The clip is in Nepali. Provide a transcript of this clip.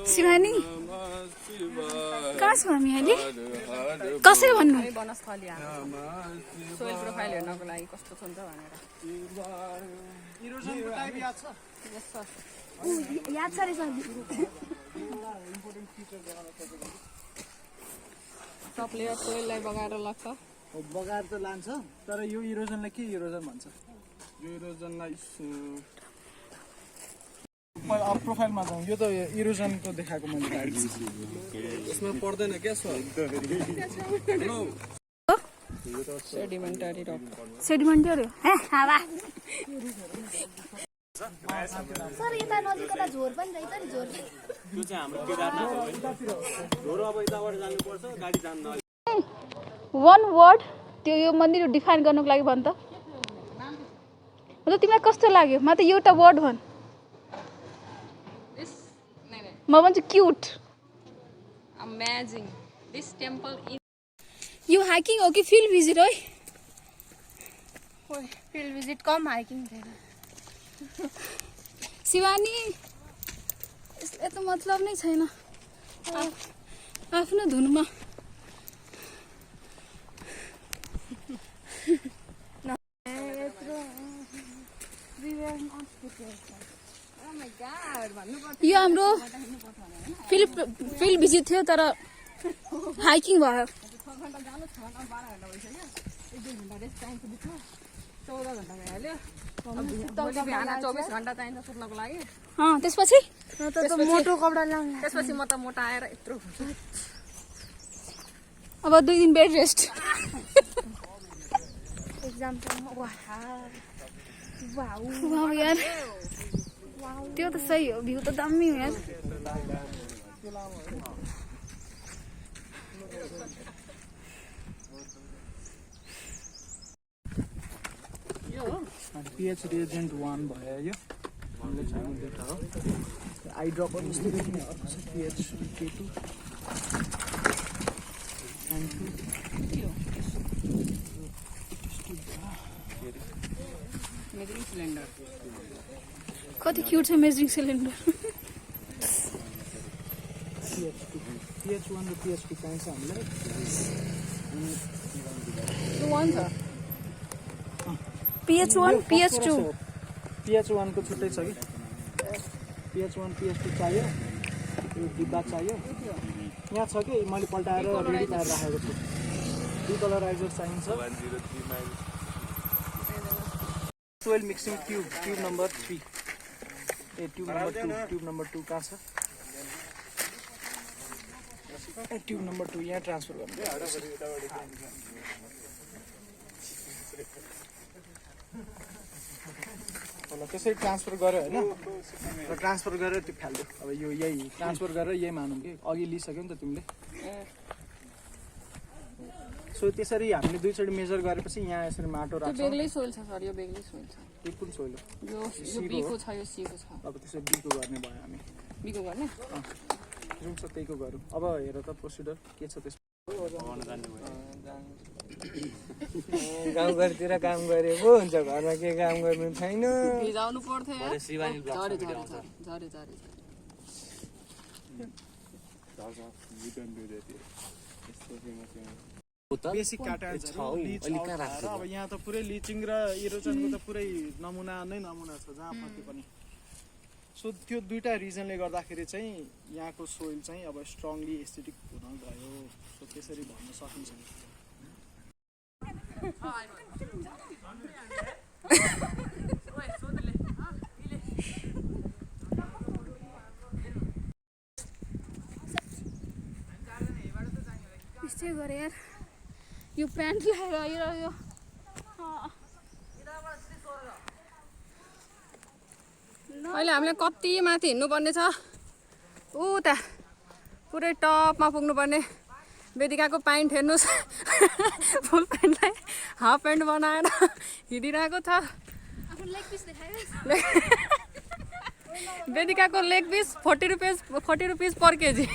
शिवानी कहाँ छौँ हामी अहिले कसरी भन्नु सोइल प्रोफाइल हेर्नको लागि कस्तो छ भनेर याद छ रे सबले सोइललाई बगाएर लाग्छ बगाएर त लान्छ तर यो इरोजनलाई के इरोजन भन्छ यो इरोजनलाई प्रोफाइलमा जाउँ यो त इरोजनको देखाएको मैले यसमा पर्दैन क्या सेडिमेन्टरी रक सेडिमेन्टरी हे हावा सर यता नजिकता झोर पनि रहेछ नि झोर त्यो चाहिँ हाम्रो केदारनाथ हो झोरो अब यताबाट जानुपर्छ गाडी जान्न वन वर्ड त्यो यो मन्दिर डिफाइन गर्नको लागि भन् त मतलब तिमीलाई कस्तो लाग्यो म त एउटा वर्ड भन् म भन्छु cute amazing this temple is यो हाइकिङ हो कि फिल्ड भिजिट है फिल्ड भिजिट कम हाइकिङ थिएन शिवानी यसले त मतलब नै छैन आफ्नो धुनमा यो हाम्रो फिल्ड भिजिट थियो तर हाइकिङ भयो 14 घण्टा भइहाल्यो बिहान 24 घण्टा चाहिन्छ सुत्नको लागि त्यसपछि मोटो कपडा लाउनु त्यसपछि म त मोटा आएर यत्रो अब 2 दिन बेड रेस्ट एक्जाम वाउ यार त्यो त सही हो भ्यू त दामी हो यार पिएच रिएजेन्ट 1 भयो यो हामीले चाहिने डेटा हो आई ड्रप जस्तो देखिने अर्को छ पिएच K2 मेजरिङ सिलिन्डर कति क्युट छ मेजरिङ सिलिन्डर PH1 र PH2 चाहिन्छ हामीलाई PH1 PH2 PH1 को छुट्टै छ कि PH1 PH2 चाहियो यो डिब्बा चाहियो यहाँ छ कि मैले पल्टाएर रेडी पारेर राखेको छु डिकलराइजर चाहिन्छ soil mixing tube number 3 tube number 2 कहाँ छ ट्युब नम्बर 2 यहाँ ट्रान्सफर गर्नु होला त्यसरी ट्रान्सफर गर्यो होइन र ट्रान्सफर गरेर त्यो फाल्यो अब यो यही ट्रान्सफर गरेर यही मानौँ कि अघि लिइसक्यौ नि त तिमीले सो त्यसरी हामीले दुईचोटि मेजर गरेपछि यहाँ यसरी माटो राख्छौँ बेग्लै सोइल छ सर यो बेग्लै सोइल छ यो कुन सोइल हो यो बीको छ यो सीको छ अब त्यसो बीको गर्ने भयो हामी बीको गर्ने जुन छ त्यहीको गरौँ अब हेर त प्रोसिडर के छ त्यसमा गाउँघरतिर काम गरे पो हुन्छ घरमा के काम गर्नु छैन भिजाउनु पर्थ्यो बेसिक काटाहरू अब यहाँ त पुरै लिचिङ र इरोजनको त पुरै नमुना छ जहाँ फर्के पनि सो त्यो दुईटा रिजनले गर्दाखेरि चाहिँ यहाँको सोइल चाहिँ अब स्ट्रङली एस्थेटिक हुन गयो सो त्यसरी भन्न सकिन्छ यस्तै गरे यार यो प्यान्ट लगाएर यो अहिले हामीलाई कति माथि हिँड्नुपर्ने छ उता पुरै टपमा पुग्नुपर्ने वेदिकाको प्यान्ट हेर्नुहोस् फुल प्यान्टलाई हाफ प्यान्ट बनाएर हिँडिरहेको छ वेदिकाको लेग पिस 40 रुपियाँ पर केजी